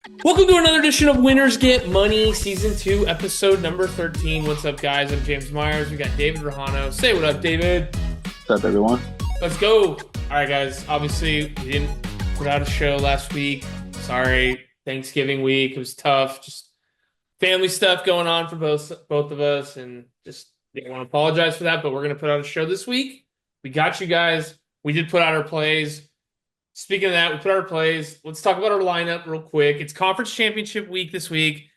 Welcome to another edition of Winners Get Money, Season 2, Episode number 13. What's up, guys? I'm James Myers. We got David Rajano. Say what up, David. What's up, everyone? Let's go. All right, guys. Obviously, we didn't put out a show last week. Sorry. Thanksgiving week. It was tough. Just family stuff going on for both of us. And just didn't want to apologize for that, but we're going to put out a show this week. We got you guys. We did put out our plays. Speaking of that, we put our plays. Let's talk about our lineup real quick. It's conference championship week this week.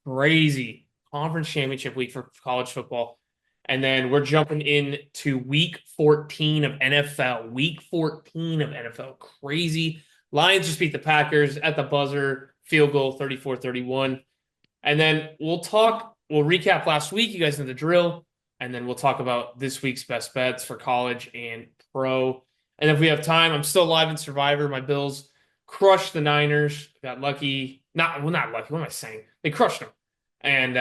Crazy conference championship week for college football. And then we're jumping into week 14 of NFL. Week 14 of NFL. Crazy. Lions just beat the Packers at the buzzer. Field goal 34-31. And then we'll recap last week. You guys know the drill. And then we'll talk about this week's best bets for college and pro. And if we have time, I'm still live in Survivor. My Bills crushed the Niners. Got lucky. Not lucky. What am I saying? They crushed them. And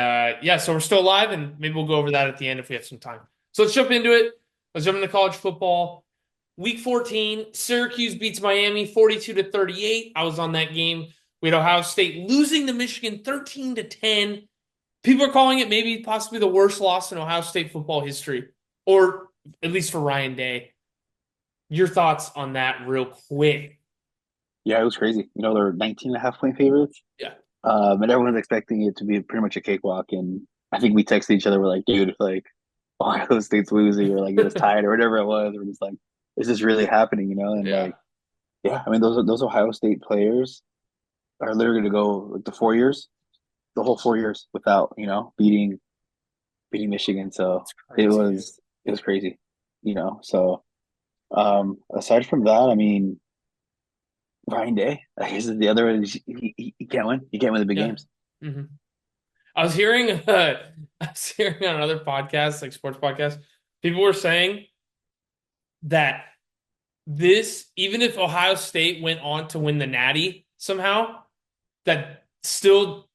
so we're still alive, and maybe we'll go over that at the end if we have some time. So let's jump into it. Let's jump into college football. Week 14, Syracuse beats Miami 42-38. I was on that game. We had Ohio State losing to Michigan 13-10. People are calling it maybe possibly the worst loss in Ohio State football history, or at least for Ryan Day. Your thoughts on that real quick? Yeah, it was crazy. They're 19.5 point favorites. Yeah. And everyone's expecting it to be pretty much a cakewalk. And I think we texted each other, we're like, dude, like, Ohio State's losing, or like it was tied, or whatever it was. We're just like, is this really happening? And Yeah. yeah, I mean, those Ohio State players are literally going to go like the whole 4 years without, beating Michigan. So It's crazy, dude. it was crazy, So aside from that, I mean, Ryan Day, I guess is the other one. He can't win. He can't win the big Yeah. games. Mm-hmm. I was hearing on other podcasts, like sports podcasts, people were saying that even if Ohio State went on to win the Natty somehow, that still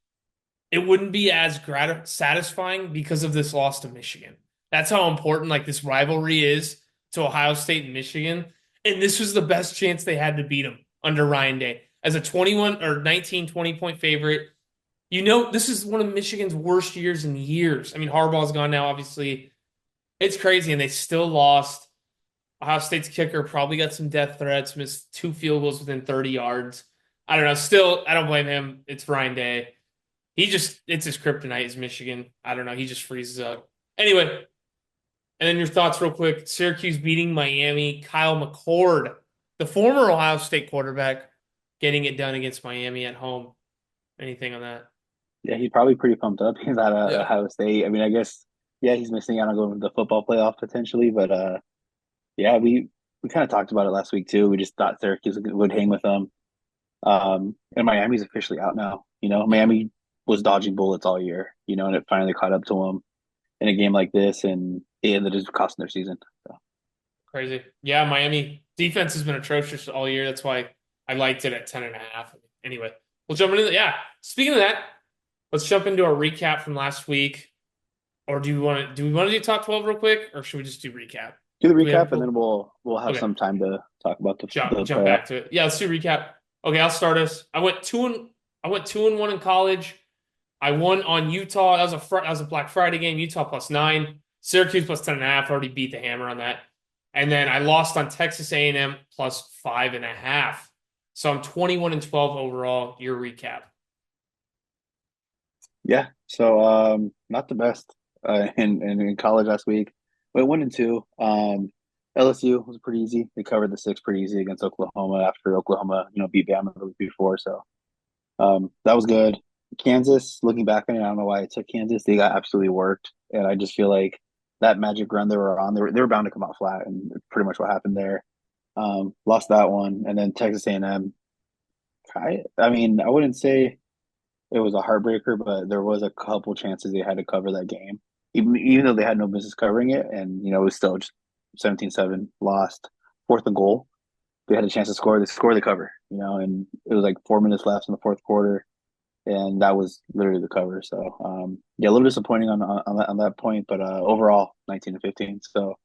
it wouldn't be as satisfying because of this loss to Michigan. That's how important like this rivalry is to Ohio State and Michigan. And this was the best chance they had to beat them under Ryan Day as a 21 or 19, 20 point favorite. This is one of Michigan's worst years in years. I mean, Harbaugh's gone now, obviously. It's crazy, and they still lost. Ohio State's kicker probably got some death threats, missed 2 field goals within 30 yards. I don't know. Still, I don't blame him. It's Ryan Day. It's his kryptonite is Michigan. I don't know. He just freezes up. Anyway, and then your thoughts real quick. Syracuse beating Miami. Kyle McCord, the former Ohio State quarterback, getting it done against Miami at home. Anything on that? Yeah, he's probably pretty pumped up. He's at Yeah. Ohio State. I mean, I guess yeah, he's missing out on going to the football playoff potentially, but yeah, we kind of talked about it last week too. We just thought Syracuse would hang with them. And Miami's officially out now. Yeah. Miami was dodging bullets all year. And it finally caught up to them in a game like this, and it ended up costing their season. So. Crazy. Yeah, Miami defense has been atrocious all year. That's why I liked it at 10.5. Anyway, we'll jump into that. Yeah. Speaking of that, let's jump into our recap from last week. Or do we want to do top 12 real quick, or should we just do recap? Do the Do we have a recap, and then full we'll have okay. some time to talk about the Jump playoff. back to it. Yeah, let's do recap. Okay, I'll start us. I went 2-1 in college. I won on Utah. That was a Black Friday game. Utah +9. Syracuse +10.5. Already beat the hammer on that. And then I lost on Texas A&M +5.5. So I'm 21-12 overall. Your recap. Yeah, so not the best in college last week. Went 1-2. LSU was pretty easy. They covered the six pretty easy against Oklahoma after Oklahoma, beat Bama the week before. So that was good. Kansas, looking back on it, I don't know why I took Kansas. They got absolutely worked, and I just feel like that magic run they were on, they were bound to come out flat, and pretty much what happened there. Lost that one, and then Texas A&M. I mean, I wouldn't say it was a heartbreaker, but there was a couple chances they had to cover that game, even though they had no business covering it, and it was still just 17-7 lost, fourth and goal. They had a chance to score. They score the cover, and it was like 4 minutes left in the fourth quarter, and that was literally the cover. So yeah, a little disappointing on that point, but overall 19-15. So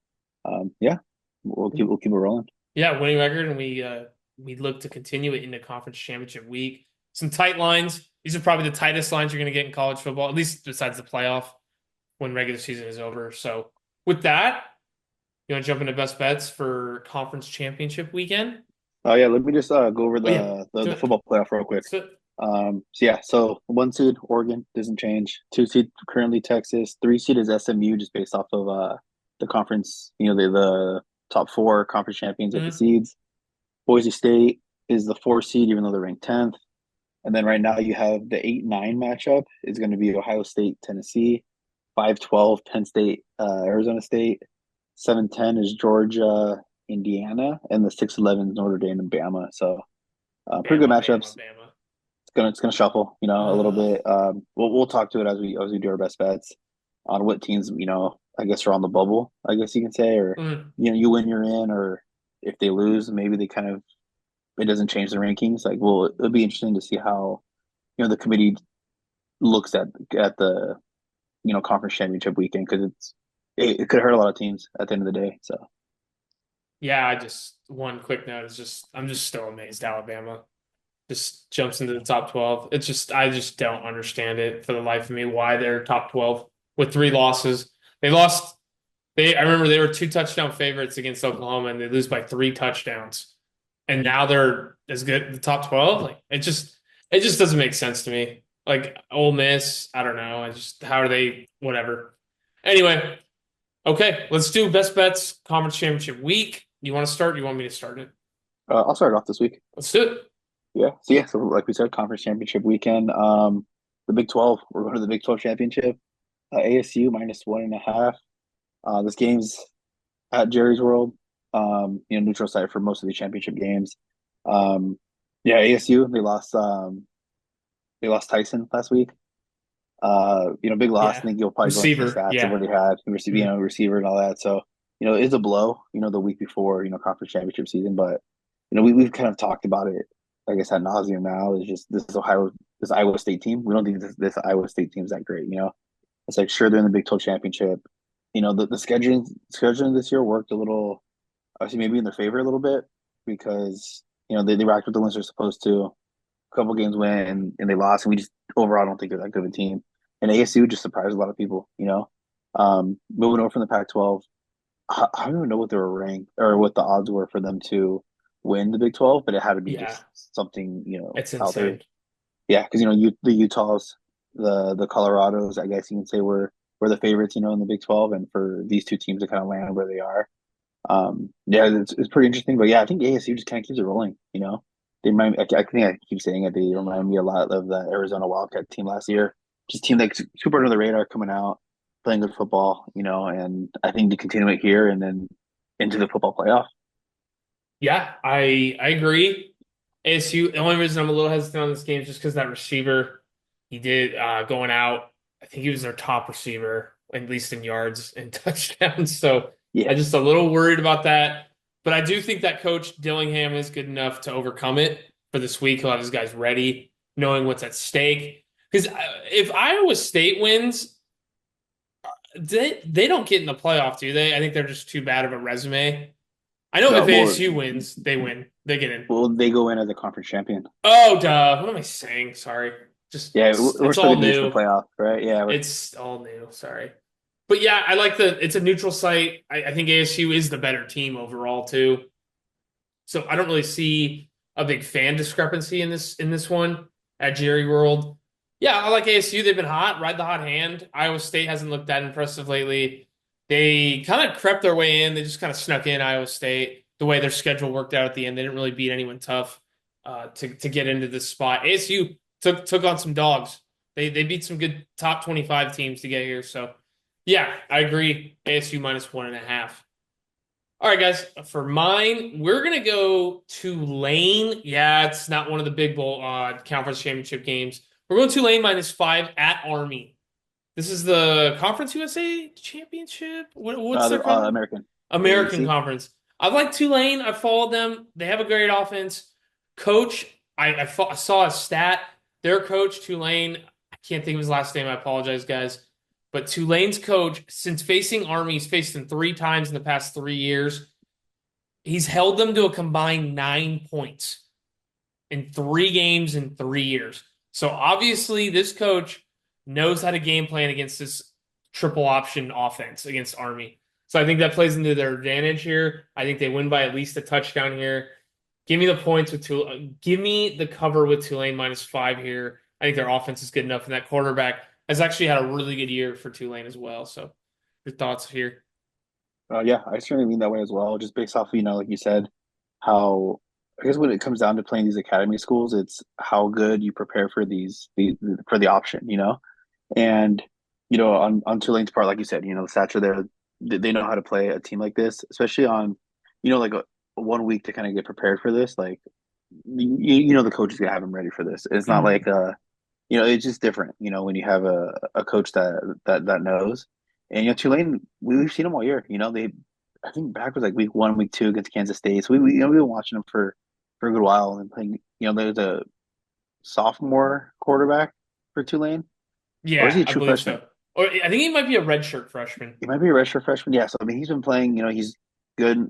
yeah, we'll keep it rolling. Yeah, winning record, and we look to continue it into conference championship week. some tight lines. These are probably the tightest lines you're going to get in college football, at least besides the playoff when regular season is over. So with that, you want to jump into best bets for conference championship weekend? Oh yeah, let me just go over Oh yeah, the football playoff real quick. so So 1 seed Oregon doesn't change. 2 seed currently Texas. 3 seed is SMU, just based off of the conference. The top four conference champions at the mhm. seeds. Boise State is the 4 seed, even though they're ranked 10th. And then right now you have the 8-9 matchup is going to be Ohio State, Tennessee. 5-12 Penn State, Arizona State. 7-10 is Georgia, Indiana, and the 6-11 is Notre Dame and Bama. So pretty good Bama, Bama, matchups. Bama. It's gonna shuffle, a little Uh, bit. We'll talk to it as we do our best bets on what teams, I guess are on the bubble, I guess you can say, or mm, you win, you're in, or if they lose, maybe they kind of it doesn't change the rankings. Like, well, it'll be interesting to see how the committee looks at the conference championship weekend because it could hurt a lot of teams at the end of the day. So yeah, I just one quick note is just I'm just still amazed Alabama just jumps into the top 12. It's just I just don't understand it for the life of me why they're top 12 with 3 losses. They lost I remember they were 2 touchdown favorites against Oklahoma and they lose by 3 touchdowns. And now they're as good the top 12. Like it just doesn't make sense to me. Like Ole Miss, I don't know. I just how are they whatever. Anyway, okay, let's do best bets conference championship week. You want to start? You want me to start it? I'll start off this week. Let's do it. So like we said, conference championship weekend. The Big 12. We're going to the Big 12 championship. ASU -1.5. This game's at Jerry's World. Neutral site for most of the championship games. Yeah, ASU they lost Tyson last week. Big loss. I Yeah. think you'll probably go into the Receiver. stats of Yeah. what he had, Mhm. receiver and all that. So it's a blow. The week before conference championship season, but we've kind of talked about it. I guess ad nauseum now is just this Iowa State team. We don't think this Iowa State team is that great. It's like sure they're in the Big 12 championship. The scheduling this year worked a little, obviously maybe in their favor a little bit because they racked with the wins they're supposed to. A couple games went and they lost, and we just overall don't think they're that good of a team. And ASU just surprised a lot of people. Moving over from the Pac-12, I don't even know what they were ranked or what the odds were for them to win the Big 12, but it had to be Yeah. just something It's out there. insane. Yeah, because the Utahs, the Colorados, I guess you can say were the favorites, in the Big 12, and for these two teams to kind of land where they are, yeah, it's pretty interesting. But yeah, I think ASU just kind of keeps it rolling. They remind me, I think I keep saying it. They remind me a lot of the Arizona Wildcat team last year. Just team like super under the radar coming out, playing good football. And I think to continue it here and then into the football playoff. Yeah, I agree. ASU, the only reason I'm a little hesitant on this game is just because that receiver he did going out. I think he was their top receiver, at least in yards and touchdowns. So Yeah, I'm just a little worried about that. But I do think that Coach Dillingham is good enough to overcome it for this week. He'll have his guys ready, knowing what's at stake. Because if Iowa State wins, they don't get in the playoff, do they? I think they're just too bad of a resume. I know no, if ASU wins, they win. They get in. they go in as a conference champion. Oh, duh. What am I saying? Sorry. Just Yeah, we're it's still all gonna do this in the new. playoff, right? Yeah, It's all new. Sorry. But yeah, I like it's a neutral site. I think ASU is the better team overall too. So I don't really see a big fan discrepancy in this one at Jerry World. Yeah, I like ASU. They've been hot, ride the hot hand. Iowa State hasn't looked that impressive lately. They kind of crept their way in. They just kind of snuck in Iowa State. The way their schedule worked out at the end, they didn't really beat anyone tough to get into this spot. ASU took on some dogs. They beat some good top 25 teams to get here. So yeah, I agree. ASU -1.5. All right, guys. For mine, we're gonna go Tulane. Yeah, it's not one of the big bowl conference championship games. We're going Tulane -5 at Army. This is the Conference USA Championship. What's their they're conference? American, American AAC. Conference. I like Tulane. I followed them. They have a great offense. Coach, I saw a stat. Their coach, Tulane, I can't think of his last name. I apologize, guys. But Tulane's coach, since facing Army, he's faced them 3 times in the past 3 years. He's held them to a combined 9 points. in 3 games in 3 years. So obviously, this coach knows how to game plan against this triple option offense against Army. So I think that plays into their advantage here. I think they win by at least a touchdown here. Give me the points with Tulane. Give me the cover with Tulane -5 here. I think their offense is good enough, and that quarterback has actually had a really good year for Tulane as well. So, your thoughts here? Yeah, I certainly lean that way as well. Just based off, like you said, how I guess when it comes down to playing these academy schools, it's how good you prepare for for the option, and on Tulane's part, like you said, the stats are there. They know how to play a team like this, especially on, like a 1 week to kind of get prepared for this. Like, the coach is gonna have them ready for this. It's not Mhm. like it's just different, when you have a coach that knows. And Tulane, we've seen them all year. I think back was like week 1, week 2 against Kansas State. So we've been watching them for a good while and playing. There's a sophomore quarterback for Tulane, or is he Yeah, a I true believe freshman? so. Or I think he might be a redshirt freshman. He might be a redshirt freshman. Yeah, so I mean, he's been playing. He's good.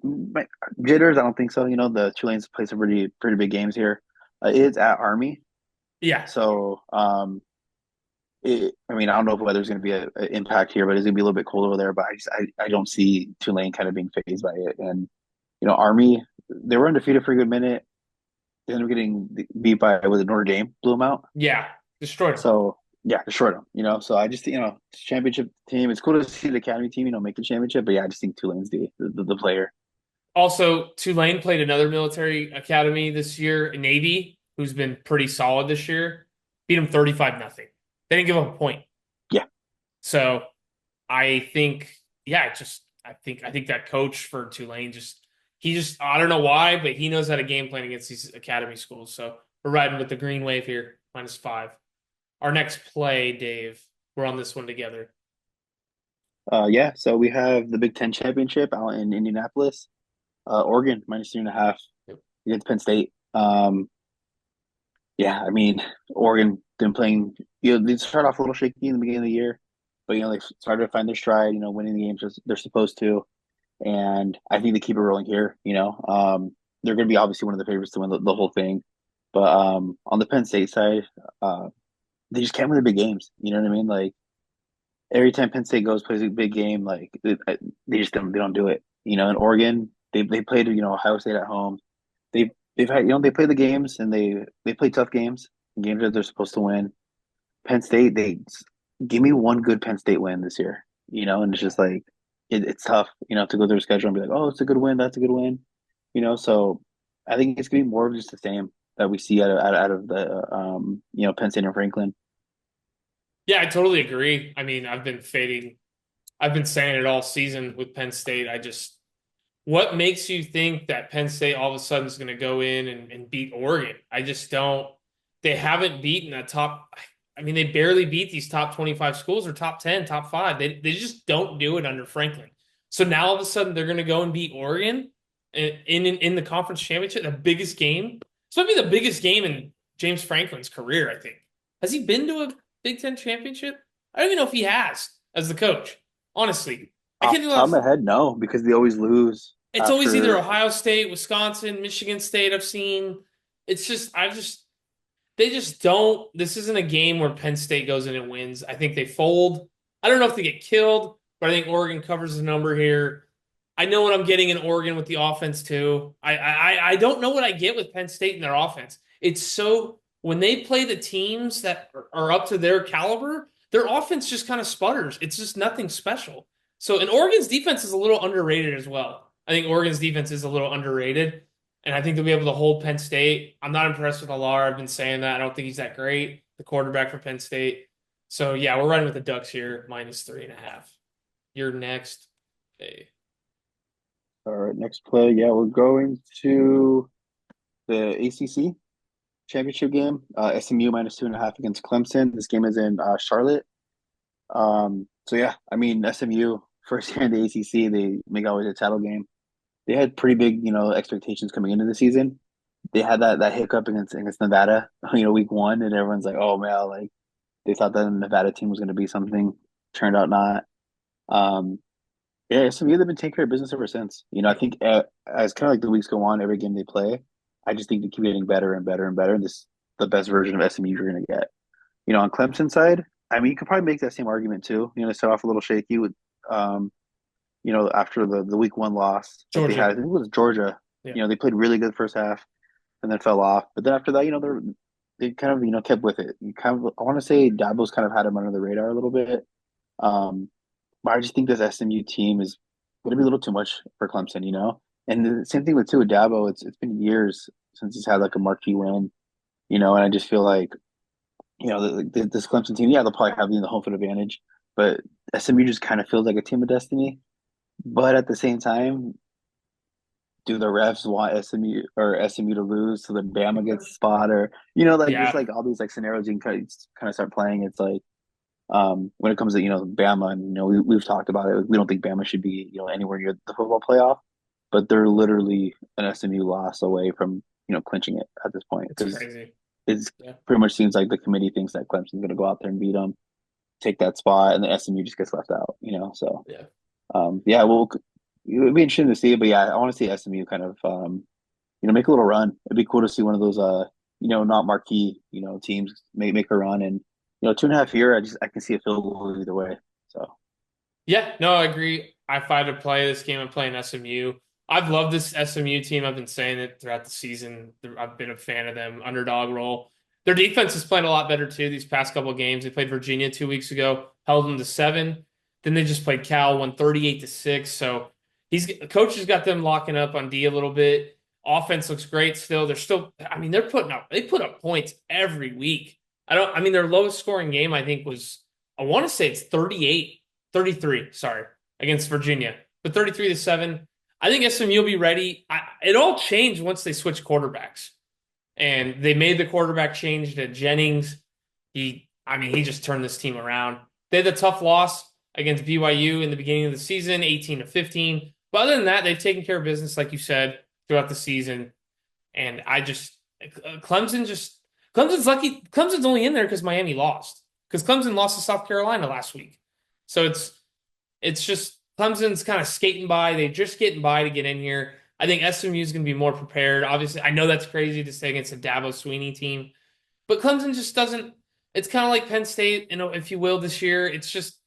Jitters, I don't think so. The Tulane's played some pretty big games here. It's at Army, Yeah. so I mean, I don't know if weather's going to be an impact here, but it's going to be a little bit cold over there. But I don't see Tulane kind of being phased by it. And Army, they were undefeated for a good minute. They ended up getting beat by was it Notre Dame, blew them out. Yeah. Destroyed him. So yeah, destroyed them. So I just championship team. It's cool to see the academy team make the championship. But yeah, I just think Tulane's the player. Also, Tulane played another military academy this year, Navy, who's been pretty solid this year. Beat them 35-0. They didn't give up a point. Yeah, So I think, yeah, I think that coach for Tulane just I don't know why, but he knows how to game plan against these academy schools. So we're riding with the green wave here, -5. Our next play, Dave, we're on this one together. yeah. So we have the Big Ten championship out in Indianapolis. Oregon -3.5 Yep. against Penn State. Yeah, I mean, Oregon been playing. They start off a little shaky in the beginning of the year, but they started to find their stride. Winning the games as they're supposed to, and I think they keep it rolling here. They're going to be obviously one of the favorites to win the whole thing, but on the Penn State side, uh, they just can't win the big games. You know what I mean? Like every time Penn State plays a big game, like they just don't do it. In Oregon, they played Ohio State at home. They've had they play the games and they play tough games that they're supposed to win. Penn State, they give me one good Penn State win this year, and it's just like it's tough, to go through a schedule and be like, oh, it's a good win, that's a good win, So I think it's gonna be more of just the same that we see out of the Penn State and Franklin. Yeah, I totally agree. I mean, I've been saying it all season with Penn State. What makes you think that Penn State all of a sudden is going to go in and beat Oregon? I just don't. They haven't beaten a top. I mean, they barely beat these top 25 schools or top 10, top five. They just don't do it under Franklin. So now all of a sudden they're going to go and beat Oregon in the conference championship, the biggest game. This might be the biggest game in James Franklin's career, I think. Has he been to a Big Ten championship? I don't even know if he has as the coach. Honestly, I Off can't the do top of that. my head, no, because they always lose It's always either after. Ohio State, Wisconsin, Michigan State. I've seen. They just don't. This isn't a game where Penn State goes in and wins. I think they fold. I don't know if they get killed, but I think Oregon covers the number here. I know what I'm getting in Oregon with the offense too. I don't know what I get with Penn State in their offense. It's so when they play the teams that are up to their caliber, their offense just kind of sputters. It's just nothing special. So, and Oregon's defense is a little underrated as well. I think Oregon's defense is a little underrated, and I think they'll be able to hold Penn State. I'm not impressed with Alar. I've been saying that. I don't think he's that great, the quarterback for Penn State. So, yeah, we're running with the Ducks here, -3.5. You're next. Hey. All right, next play. Yeah, we're going to the ACC championship game. SMU -2.5 against Clemson. This game is in Charlotte. So yeah, I mean SMU first year in the ACC, they make always a title game. They had pretty big, expectations coming into the season. They had that hiccup against Nevada, week 1, and everyone's like, oh man, like they thought that the Nevada team was going to be something. Turned out not. Um, yeah, SMU they've been taking care of business ever since. I think as kind of like the weeks go on, every game they play, I just think they keep getting better and better and better. And this is the best version of SMU you're going to get. On Clemson side, I mean, you could probably make that same argument too. They start off a little shaky with, um, after the week one loss that they had. I Georgia. think it was Georgia. Yeah. They played really good first half and then fell off. But then after that, they kind of kept with it. You kind of I want to say Dabo's kind of had him under the radar a little bit. Um, but I just think this SMU team is going to be a little too much for Clemson. And the same thing with Dabo. It's been years since he's had like a marquee win. And I just feel like this Clemson team, yeah, they'll probably have the home field advantage, but SMU just kind of feels like a team of destiny. But at the same time, do the refs want SMU to lose so that Bama gets spot or like just Yeah. like all these like scenarios you can kind of start playing. It's like when it comes to Bama, and we've talked about it. We don't think Bama should be anywhere near the football playoff, but they're literally an SMU loss away from clinching it at this point It's because crazy. it's Yeah. pretty much seems like the committee thinks that Clemson's going to go out there and beat them, take that spot, and the SMU just gets left out. So Yeah. yeah, well, it would be interesting to see, but yeah, I want to see SMU kind of make a little run. It'd be cool to see one of those not marquee teams make a run, and 2.5 year, I can see a field goal either way. So Yeah, no, I agree. If I had to play this game, I'm playing SMU. I've loved this SMU team. I've been saying it throughout the season. I've been a fan of them. Underdog role. Their defense is playing a lot better too. These past couple of games, they played Virginia 2 weeks ago, held them to 7. Then they just played Cal, won 38-6. So coach has got them locking up on D a little bit. Offense looks great still. They're still, I mean, they put up points every week. I mean, their lowest scoring game I think was, I want to say it's 33, sorry, against Virginia, but 33-7. I think SMU will be ready. It all changed once they switched quarterbacks, and they made the quarterback change to Jennings. I mean, he just turned this team around. They had a tough loss against BYU in the beginning of the season, 18-15. But other than that, they've taken care of business, like you said, throughout the season. And Clemson's lucky. Clemson's only in there because Miami lost. Because Clemson lost to South Carolina last week. So it's just Clemson's kind of skating by. They're just getting by to get in here. I think SMU is going to be more prepared. Obviously, I know that's crazy to say against a Dabo Sweeney team, but Clemson just doesn't. It's kind of like Penn State, if you will, this year. It's just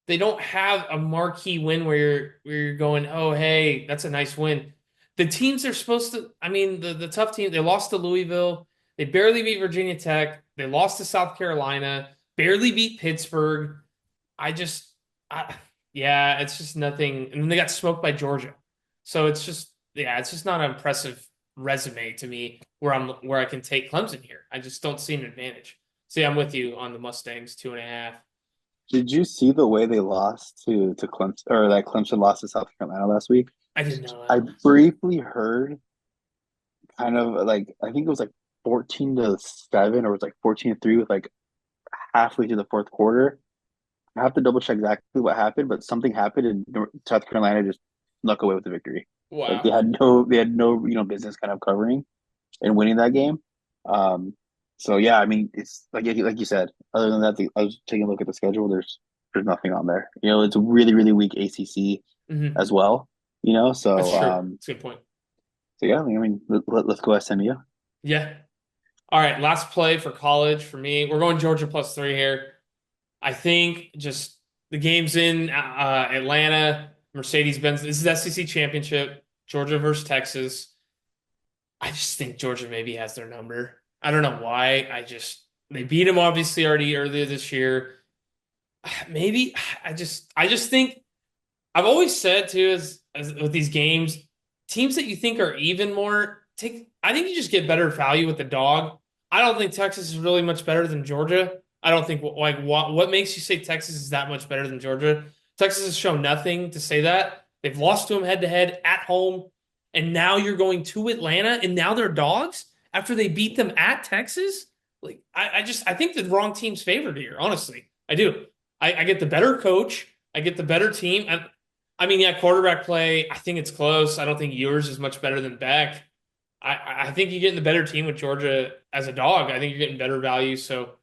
they don't have a marquee win where you're going, oh hey, that's a nice win. The teams are supposed to. I mean, the tough team. They lost to Louisville. They barely beat Virginia Tech. They lost to South Carolina. Barely beat Pittsburgh. I just, yeah, it's just nothing. And then they got smoked by Georgia. So it's just not an impressive resume to me where I can take Clemson here. I just don't see an advantage. See, I'm with you on the Mustangs, 2.5. did you see the way they lost to Clemson, or that Clemson lost to South Carolina last week? I didn't know I that. briefly heard kind of like I think it was like 14-7 or it was like 14-3 with like halfway through the fourth quarter. I have to double check exactly what happened, but something happened and South Carolina just snuck away with the victory. Like Wow. they had no business kind of covering and winning that game. Um, so yeah, I mean it's like you said. Other than that, I was taking a look at the schedule. There's nothing on there. It's a really weak ACC Hmm. as well. That's So true. That's a good point. so yeah, I mean let's go SMU. Yeah. All right. Last play for college for me. We're going Georgia +3 here. I think just the game's in Atlanta, Mercedes-Benz. This is SEC championship, Georgia versus Texas. I just think Georgia maybe has their number. I don't know why. They beat them obviously already earlier this year. Maybe I just think I've always said too as with these games, teams that you think are even more take. I think you just get better value with the dog. I don't think Texas is really much better than Georgia. I don't think like what makes you say Texas is that much better than Georgia. Texas has shown nothing to say that. They've lost to them head to head at home, and now you're going to Atlanta, and now they're dogs after they beat them at Texas. Like I think the wrong team's favored here. Honestly, I do. I get the better coach. I get the better team. I mean, yeah, quarterback play, I think it's close. I don't think yours is much better than Beck. I think you're getting the better team with Georgia as a dog. I think you're getting better value. So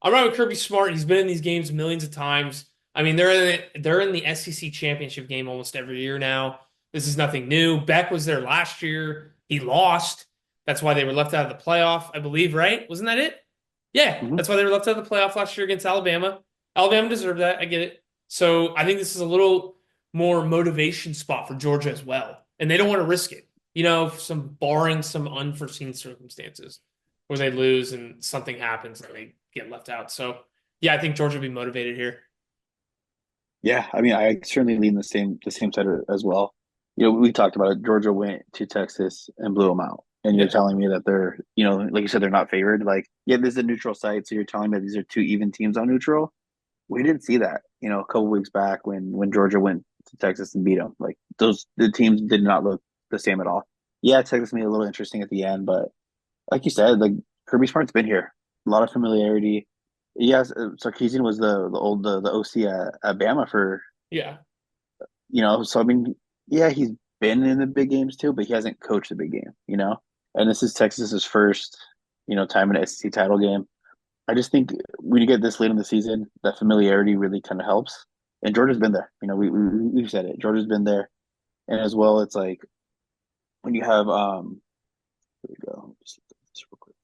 I'm right with Kirby Smart. He's been in these games millions of times. I mean, they're in the SEC championship game almost every year now. This is nothing new. Beck was there last year. He lost. That's why they were left out of the playoff, I believe, right? Wasn't that it? Yeah, Hmm. that's why they were left out of the playoff last year against Alabama. Alabama deserved that. I get it. So I think this is a little more motivation spot for Georgia as well. And they don't want to risk it, barring some unforeseen circumstances where they lose and something happens and they get left out. So yeah, I think Georgia will be motivated here. Yeah, I mean, I certainly lean the same side as well. We talked about it. Georgia went to Texas and blew them out, and you're Yeah. telling me that they're, like you said, they're not favored. Like, yeah, this is a neutral site, so you're telling me that these are two even teams on neutral. We didn't see that, a couple weeks back when Georgia went to Texas and beat them. Like the teams did not look the same at all. Yeah, Texas made it a little interesting at the end, but like you said, like Kirby Smart's been here, a lot of familiarity. Yes, Sarkisian was the OC at Bama for Yeah. so I mean, yeah, he's been in the big games too, but he hasn't coached the big game. And this is Texas's first time in an SEC title game. I just think when you get this late in the season, that familiarity really kind of helps. And Georgia's been there. We've said it. Georgia's been there, and as well, it's like when you have here we go. Just look at this real quick.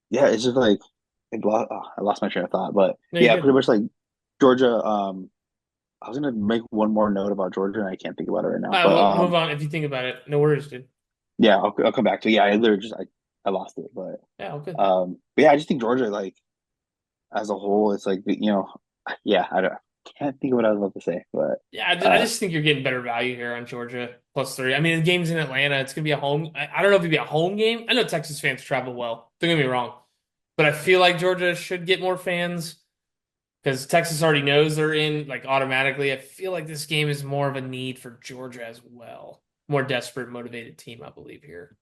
Yeah, it's just like I lost my train of thought, but No, you're yeah, good. pretty much like Georgia. I was gonna make one more note about Georgia, and I can't think about it right now. But We'll move on if you think about it. No worries, dude. yeah, I'll come back to it. Yeah, I literally I lost it, but Yeah, all good. but yeah, I just think Georgia like as a whole, it's like yeah, can't think of what I was about to say, but Yeah, I uh, just think you're getting better value here on Georgia +3. I mean, the game's in Atlanta. It's gonna be a home. I don't know if it'd be a home game. I know Texas fans travel well. Don't get me wrong, but I feel like Georgia should get more fans because Texas already knows they're in like automatically. I feel like this game is more of a need for Georgia as well. More desperate, motivated team, I believe here.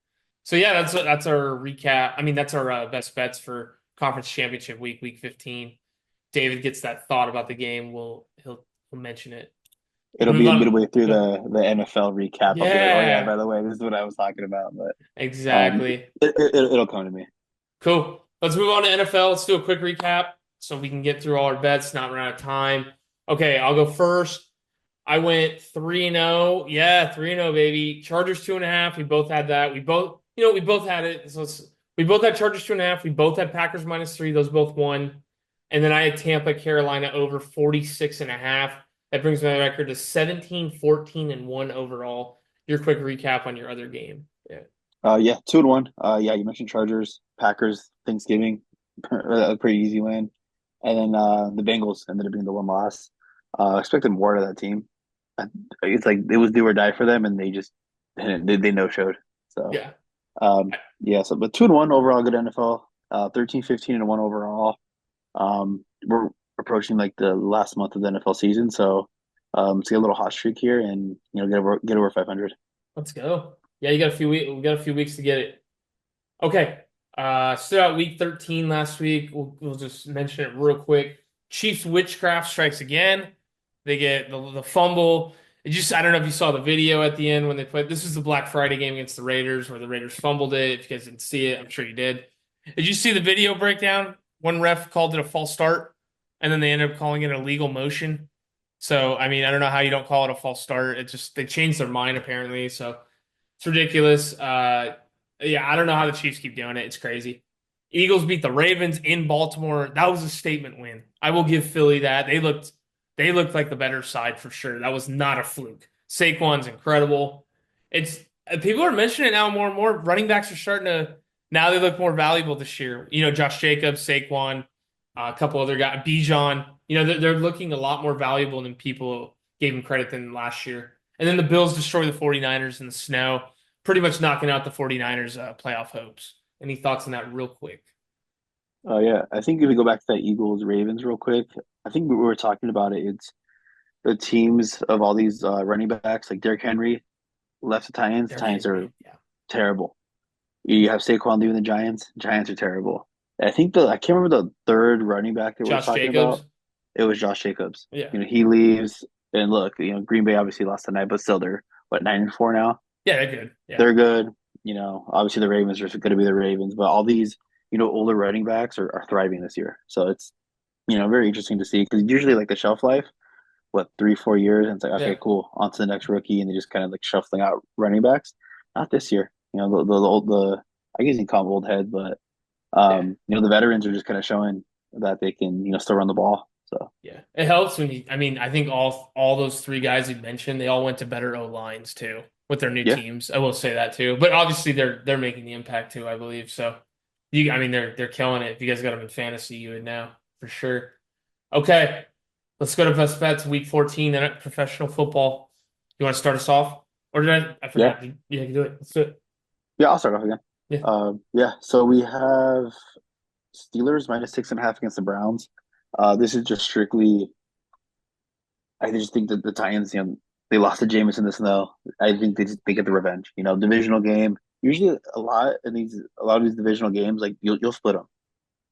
So yeah, that's our recap. I mean, that's our best bets for conference championship week, week 15. David gets that thought about the game. He'll mention it. it'll Move be on. midway through the NFL recap. I'll be like, oh yeah, by Yeah, the way, this is what I was talking about. But exactly. it'll come to me. Cool. Let's move on to NFL. Let's do a quick recap so we can get through all our bets, not run out of time. Okay, I'll go first. I went 3-0. Yeah, 3-0, baby. Chargers 2.5. We both had that. We both had it. We both had Chargers 2.5. We both had Packers -3. Those both won. And then I had Tampa, Carolina over 46.5. That brings my record to 17-14-1 overall. Your quick recap on your other game. Yeah. Yeah, 2-1. Yeah, you mentioned Chargers, Packers, Thanksgiving, a pretty easy win, and then the Bengals ended up being the one loss. Expected more of that team. It's like it was do or die for them, and they just they no showed. So Yeah. yeah, so but 2-1 overall, good NFL. 13, 15-1 overall. We're approaching like the last month of the NFL season, so let's get a little hot streak here, and get over 500. Let's go. Yeah, you got a few weeks. We got a few weeks to get it. Okay. Stood out week 13 last week. We'll just mention it real quick. Chiefs witchcraft strikes again. They get the fumble. I don't know if you saw the video at the end when they played. This was the Black Friday game against the Raiders where the Raiders fumbled it. If you guys didn't see it, I'm sure you did. Did you see the video breakdown? One ref called it a false start, and then they ended up calling it a legal motion. So, I mean, I don't know how you don't call it a false start. They changed their mind apparently. So it's ridiculous. Yeah, I don't know how the Chiefs keep doing it. It's crazy. Eagles beat the Ravens in Baltimore. That was a statement win. I will give Philly that. They looked like the better side for sure. That was not a fluke. Saquon's incredible. It's People are mentioning it now more and more. Running backs are starting to now they look more valuable this year. Josh Jacobs, Saquon, a couple other guys, Bijan. They're looking a lot more valuable than people gave them credit than last year. And then the Bills destroy the 49ers in the snow, pretty much knocking out the 49ers playoff hopes. Any thoughts on that real quick? Oh yeah, I think if we go back to that Eagles Ravens real quick, I think we were talking about it. It's the teams of all these running backs like Derrick Henry left the Titans. The Derrick Titans are Henry. Yeah. terrible. You have Saquon leaving the Giants. Giants are terrible. I think I can't remember the third running back that we are Josh talking about. Jacobs. It was Josh Jacobs. Yeah. He leaves, and look, Green Bay obviously lost tonight, but still they're what 9-4 now. Yeah, they're good. Yeah. They're good. Obviously the Ravens are going to be the Ravens, but all these older running backs are thriving this year. So it's very interesting to see because usually like the shelf life, what 3-4 years, and it's like okay, Yeah. cool, on to the next rookie, and they just kind of like shuffling out running backs. Not this year. You know, the old I guess you can call them old head, but Yeah. the veterans are just kind of showing that they can, still run the ball. So Yeah. It helps when I mean, I think all those three guys you mentioned, they all went to better O lines too with their new yeah, teams. I will say that too. But obviously they're making the impact too, I believe. So I mean they're killing it. If you guys got them in fantasy, you would know for sure. Okay. Let's go to best bets week 14 in professional football. You want to start us off? Or did I yeah, forgot. You can do it. Let's do it. yeah. I'll start off again. Yeah. Yeah. So we have Steelers -6.5 against the Browns. This is just strictly. I just think that the Titans, they lost to Jameis in the snow. I think they get the revenge. Divisional game. Usually, a lot of these divisional games, like you'll split them.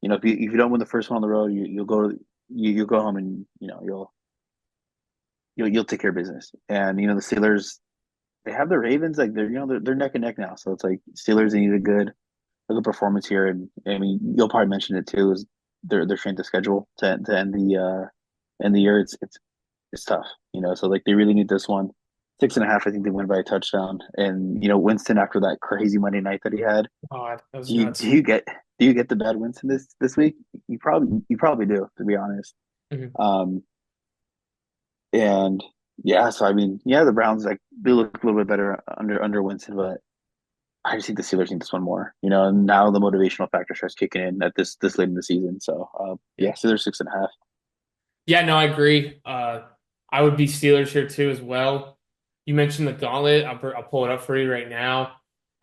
If you don't win the first one on the road, you'll go home and you'll take care of business. And the Steelers, they have the Ravens, like they're neck and neck now. So it's like Steelers, they need a good performance here. And I mean, you'll probably mention it too, is their strength of schedule to end the year. It's tough. So like they really need this one. 6.5, I think they win by a touchdown. And Winston, after that crazy Monday night that he had, God, that was do you do nuts. you get do you get the bad Winston this week? You probably do, to be honest. Mhm. Um and yeah, so I mean, yeah, the Browns, like, they look a little bit better under Winston, but I just think the Steelers need this one more. And now the motivational factor starts kicking in at this late in the season. So Yeah. yeah, Steelers 6.5. Yeah, no, I agree. I would be Steelers here too as well. You mentioned the gauntlet. I'll pull it up for you right now.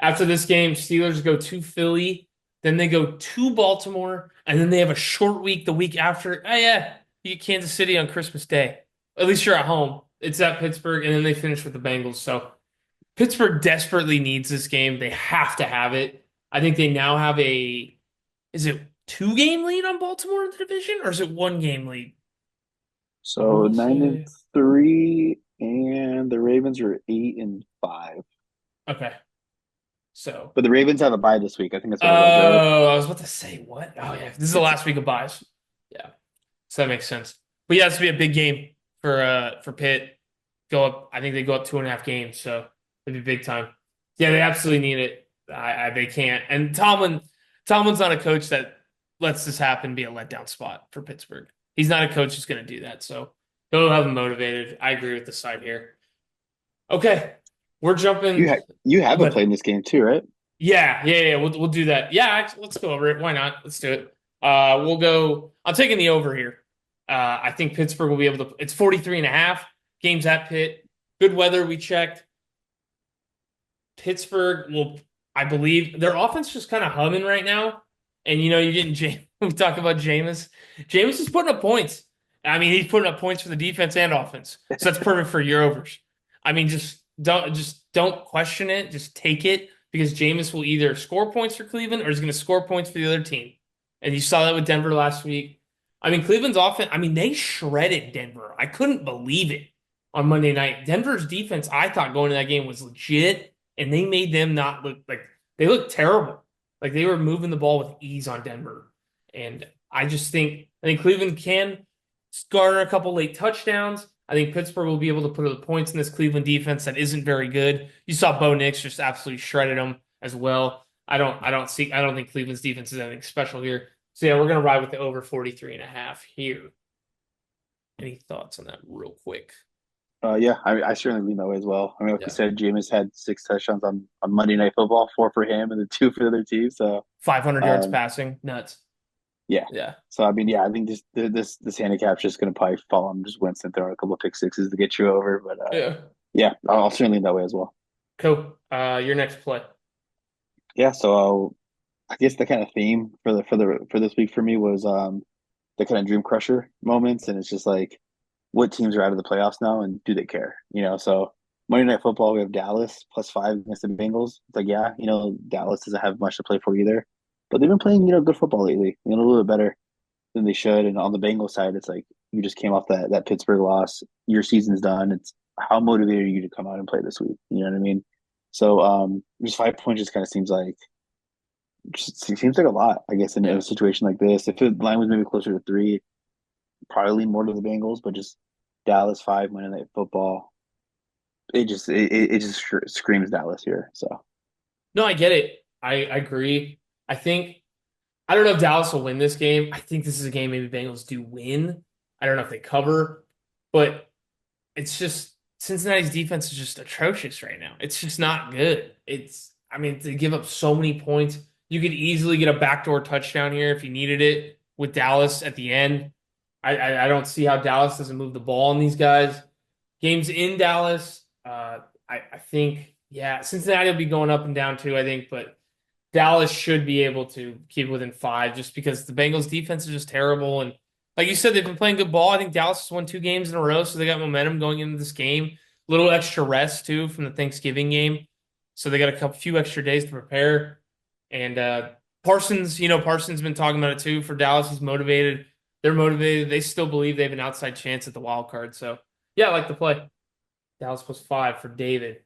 After this game, Steelers go to Philly, then they go to Baltimore, and then they have a short week the week after. Oh yeah, you get Kansas City on Christmas Day. At least you're at home. It's at Pittsburgh, and then they finish with the Bengals. So Pittsburgh desperately needs this game. They have to have it. I think they now have is it 2 game lead on Baltimore in the division, or is it 1 game lead? I So want to nine and say. three, and the Ravens are 8-5. Okay. So, But the Ravens have a bye this week. I think that's what it was, right? I was about to say what? Oh yeah, this is the It's last week of buys. Yeah, so that makes sense. But yeah, this will be a big game for Pitt. Go up. I think they go up 2.5 games, so it'd be big time. Yeah, they absolutely need it. They can't. And Tomlin's not a coach that lets this happen be a letdown spot for Pittsburgh. He's not a coach who's going to do that. So he'll have them motivated. I agree with the side here. Okay, we're jumping. you have a play But in this game too, right? yeah. We'll do that. Yeah, actually, let's go over it. Why not? Let's do it. We'll go. I'm taking the over here. I think Pittsburgh will be able to. It's 43.5. Games at Pitt. Good weather. We checked. Pittsburgh will, I believe, their offense just kind of humming right now. And you're getting we talk about Jameis. Jameis is putting up points. I mean, he's putting up points for the defense and offense. So that's perfect for your overs. I mean, just don't question it. Just take it because Jameis will either score points for Cleveland or he's going to score points for the other team. And you saw that with Denver last week. I mean, Cleveland's offense, I mean, they shredded Denver. I couldn't believe it on Monday night. Denver's defense, I thought going to that game was legit, and they made them not look like they looked terrible. Like they were moving the ball with ease on Denver. And I think Cleveland can garner a couple late touchdowns. I think Pittsburgh will be able to put the points in this Cleveland defense that isn't very good. You saw Bo Nix just absolutely shredded them as well. I don't think Cleveland's defense is anything special here. So yeah, we're gonna ride with the over 43.5 here. Any thoughts on that real quick? Yeah, I certainly lean that way as well. I mean, like you Yeah. said, Jameis had 6 touchdowns on Monday Night Football, four for him and the two for the other team. So 500 yards um, passing. Nuts. yeah. Yeah. So I mean, yeah, I think this handicap's just going to probably fall on just Winston throwing a couple of pick sixes to get you over. But Yeah. yeah, I'll certainly lean that way as well. Cool. Your next play. Yeah, so I guess the kind of theme for this week for me was the kind of dream crusher moments, and it's just like what teams are out of the playoffs now and do they care? So Monday Night Football, we have Dallas +5 against the Bengals. It's like, yeah, Dallas doesn't have much to play for either, but they've been playing, good football lately, a little bit better than they should. And on the Bengals side, it's like you just came off that Pittsburgh loss. Your season's done. It's how motivated are you to come out and play this week? You know what I mean? So just 5 points just kind of seems like a lot, I guess, in a Yeah. situation like this. If the line was maybe closer to 3, probably lean more to the Bengals, but just Dallas 5 Monday Night Football. It just screams Dallas here. So No, I get it. I agree. I think I don't know if Dallas will win this game. I think this is a game maybe Bengals do win. I don't know if they cover, but it's just Cincinnati's defense is just atrocious right now. It's just not good. I mean, they give up so many points. You could easily get a backdoor touchdown here if you needed it with Dallas at the end. I don't see how Dallas doesn't move the ball on these guys. Games in Dallas. I think, yeah, Cincinnati will be going up and down too, I think, but Dallas should be able to keep it within 5 just because the Bengals defense is just terrible. And like you said, they've been playing good ball. I think Dallas has won 2 games in a row, so they got momentum going into this game. Little extra rest too from the Thanksgiving game. So they got few extra days to prepare. And Parsons, Parsons been talking about it too for Dallas. He's motivated. They're motivated. They still believe they have an outside chance at the wild card. So yeah, I like the play. Dallas +5 for David.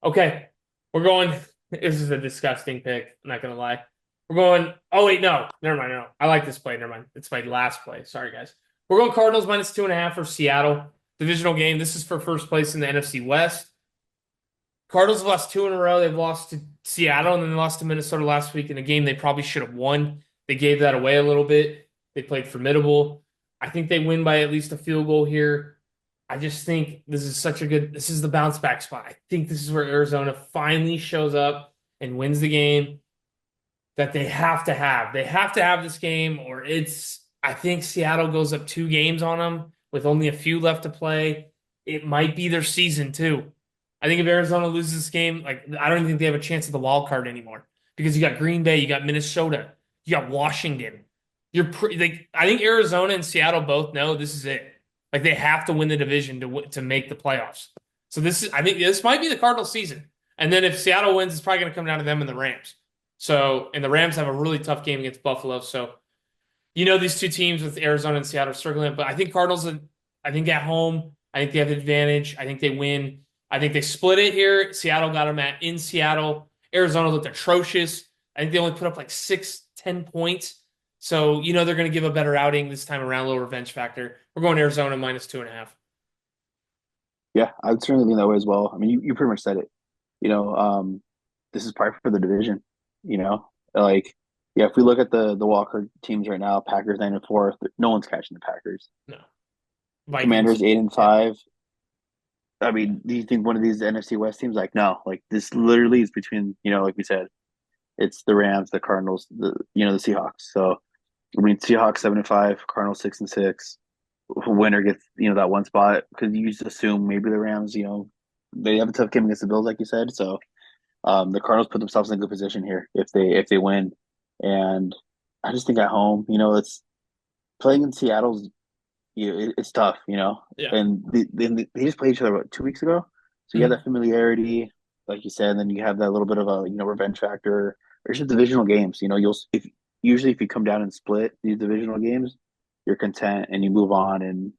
Okay, we're going. This is a disgusting pick. I'm not gonna lie. We're going. Oh wait, no, never mind. No, I like this play. Never mind. It's my last play. Sorry, guys. We're going Cardinals -2.5 for Seattle divisional game. This is for first place in the NFC West. Cardinals have lost 2 in a row. They've lost to Seattle and then they lost to Minnesota last week in a game they probably should have won. They gave that away a little bit. They played formidable. I think they win by at least a field goal here. I just think this is the bounce back spot. I think this is where Arizona finally shows up and wins the game that they have to have. They have to have this game I think Seattle goes up 2 games on them with only a few left to play. It might be their season too. I think if Arizona loses this game, I don't even think they have a chance at the wild card anymore because you got Green Bay, you got Minnesota, you got Washington. I think Arizona and Seattle both know this is it. Like they have to win the division to make the playoffs. So I think this might be the Cardinals season. And then if Seattle wins, it's probably going to come down to them and the Rams. And the Rams have a really tough game against Buffalo. So, these 2 teams with Arizona and Seattle are struggling, but I think Cardinals, I think at home, I think they have the advantage. I think they win. I think they split it here. Seattle got them in Seattle. Arizona looked atrocious. I think they only put up 6-10 points. So, they're going to give a better outing this time around, a little revenge factor. We're going Arizona -2.5. Yeah, I would certainly lean that way as well. I mean, you pretty much said it. You know, this is part for the division. You know, like yeah, if we look at the Walker teams right now, Packers 9-4, no one's catching the Packers. No. Commanders Vikings. 8-5. I mean, do you think one of these NFC West teams no, this literally is between, like we said, it's the Rams, the Cardinals, the Seahawks. So I mean, Seahawks 7-5, Cardinals 6-6. Winner gets that one spot because you just assume maybe the Rams, they have a tough game against the Bills, like you said. So the Cardinals put themselves in a good position here if they win, and I just think at home, it's playing in Seattle's, it's tough, Yeah. and they just played each other what 2 weeks ago, so you have Mhm. that familiarity, like you said, and then you have that little bit of a revenge factor. There's just divisional games, if you come down and split these divisional games, you're content and you move on, and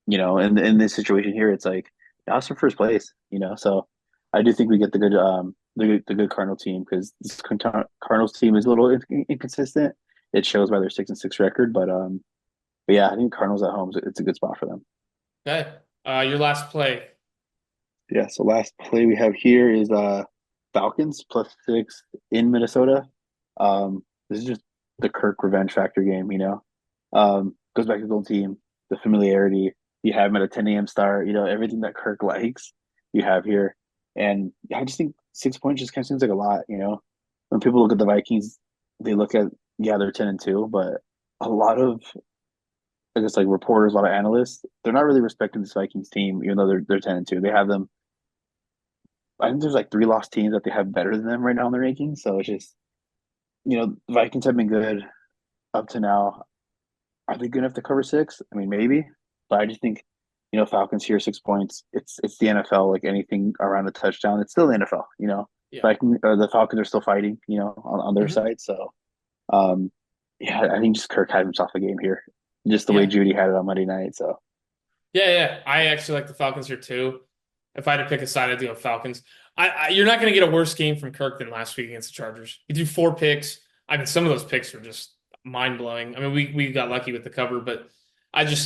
in this situation here, it's like that's for first place, so I do think we get the good Cardinal team because this Cardinals team is a little inconsistent. It shows by their 6-6 record, but yeah, I think Cardinals at home it's a good spot for them. Okay. Your last play. Yeah. So last play we have here is Falcons +6 in Minnesota. This is just the Kirk revenge factor game. Goes back to the old team, the familiarity. You have him at a 10 a.m. start. Everything that Kirk likes, you have here. And I just think 6 points just kind of seems like a lot. When people look at the Vikings, they look at they're 10-2, but a lot of I guess reporters, a lot of analysts, they're not really respecting this Vikings team, even though they're 10-2. They have them. I think there's 3 lost teams that they have better than them right now in the rankings. So it's just the Vikings have been good up to now. Are they good enough to cover 6? I mean, maybe, but I just think Falcons here 6 points. It's the NFL. Like anything around a touchdown, it's still the NFL. Yeah. The Falcons are still fighting. On their Mhm. side. So, yeah, I think just Kirk had himself a game here, just the way Yeah. Judy had it on Monday night. So. Yeah. I actually like the Falcons here too. If I had to pick a side, I'd go Falcons. You're not going to get a worse game from Kirk than last week against the Chargers. He threw 4 picks. I mean, some of those picks were just mind blowing. I mean, we got lucky with the cover, but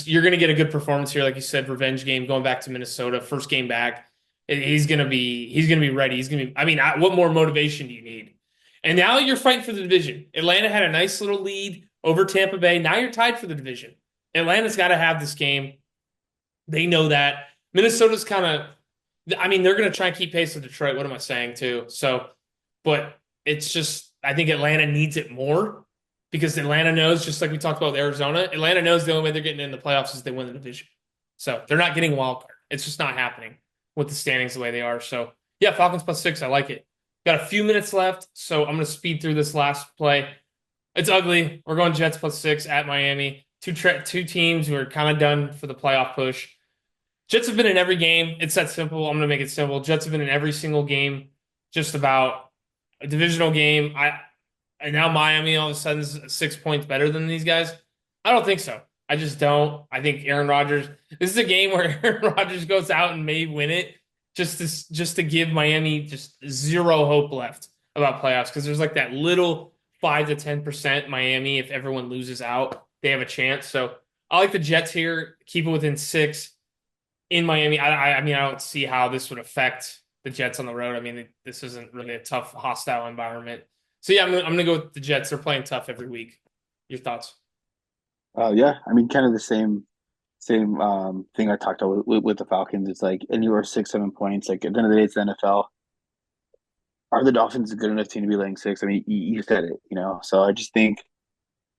you're going to get a good performance here, like you said, revenge game going back to Minnesota, first game back. He's going to be ready. He's going to be. I mean, what more motivation do you need? And now you're fighting for the division. Atlanta had a nice little lead over Tampa Bay. Now you're tied for the division. Atlanta's got to have this game. They know that. Minnesota's kind of, I mean, they're going to try and keep pace with Detroit. What am I saying, too? So, but it's just, I think Atlanta needs it more because Atlanta knows, just like we talked about with Arizona, Atlanta knows the only way they're getting in the playoffs is they win the division. So they're not getting a wild card. It's just not happening with the standings the way they are. So, yeah, Falcons +6. I like it. Got a few minutes left, so I'm going to speed through this last play. It's ugly. We're going Jets +6 at Miami. Two teams who are kind of done for the playoff push. Jets have been in every game. It's that simple. I'm going to make it simple. Jets have been in every single game, just about a divisional game. And now Miami all of a sudden is 6 points better than these guys. I don't think so. I just don't. I think Aaron Rodgers. This is a game where Aaron Rodgers goes out and may win it, just to give Miami just zero hope left about playoffs because there's like that little 5 to 10% Miami. If everyone loses out, they have a chance. So I like the Jets here. Keep it within 6 in Miami. I mean, I don't see how this would affect the Jets on the road. I mean, this isn't really a tough, hostile environment. So yeah, I'm gonna go with the Jets. They're playing tough every week. Your thoughts? Yeah, I mean, kind of the same thing I talked about with the Falcons. It's like anywhere 6, 7 points. Like at the end of the day, it's the NFL. Are the Dolphins a good enough team to be laying 6? I mean, you said it, you know. So I just think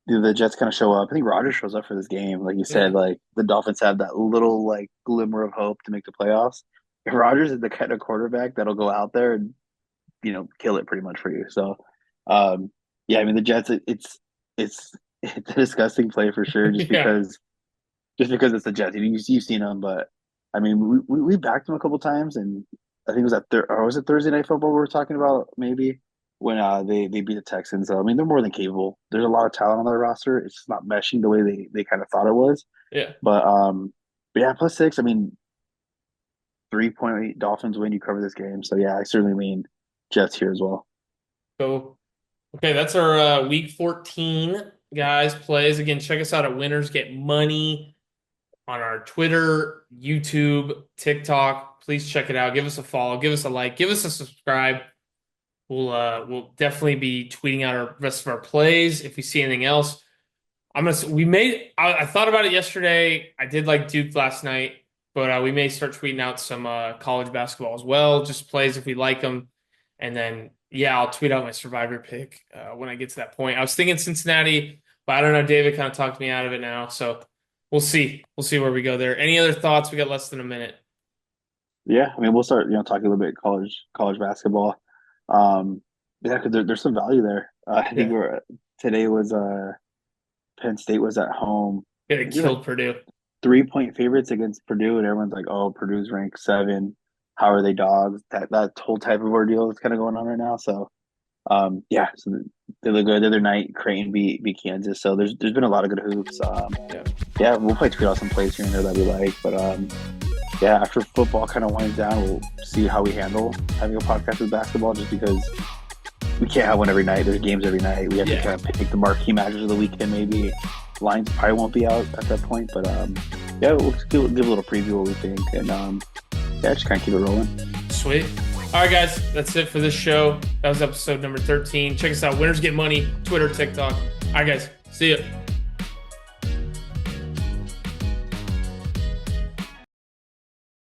the Jets kind of show up. I think Rodgers shows up for this game, like you said. Yeah. Like the Dolphins have that little like glimmer of hope to make the playoffs. If Rodgers is the kind of quarterback that'll go out there and kill it pretty much for you. So, yeah, I mean the Jets. It's it's a disgusting play for sure, Yeah. just because it's the Jets. You've seen them, but I mean, we backed them a couple times, and I think it was or was it Thursday Night Football we were talking about maybe when they beat the Texans. So I mean, they're more than capable. There's a lot of talent on their roster. It's just not meshing the way they kind of thought it was. Yeah. But yeah, +6. I mean, 3-point Dolphins win. You cover this game, so yeah, I certainly lean Jets here as well. So, okay, that's our week 14 guys plays. Again, check us out at Winners Get Money on our Twitter, YouTube, TikTok. Please check it out. Give us a follow. Give us a like. Give us a subscribe. We'll definitely be tweeting out our rest of our plays if we see anything else. I thought about it yesterday. I did like Duke last night, but we may start tweeting out some college basketball as well, just plays if we like them. And then, yeah, I'll tweet out my survivor pick when I get to that point. I was thinking Cincinnati, but I don't know. David kind of talked me out of it now. So we'll see. We'll see where we go there. Any other thoughts? We got less than a minute. Yeah, I mean, we'll start talking a little bit college basketball. Yeah, because there's some value there. I think Yeah. today was Penn State was at home. Yeah, it They're like killed Purdue. 3-point favorites against Purdue, and everyone's like, "Oh, Purdue's ranked 7. How are they dogs?" That whole type of ordeal is kind of going on right now. So, yeah, so they look good. The other night, Creighton beat Kansas. So there's been a lot of good hoops. Yeah. Yeah, we'll probably tweet out some plays here and there that we like, but yeah, after football kind of winds down, we'll see how we handle having a podcast with basketball. Just because we can't have one every night. There's games every night. We have to kind of pick the marquee matches of the weekend. Maybe lines probably won't be out at that point, but yeah, we'll give a little preview of what we think, and yeah, just kind of keep it rolling. Sweet. All right, guys, that's it for this show. That was episode number 13. Check us out. Winners Get Money, Twitter, TikTok. All right, guys, see ya.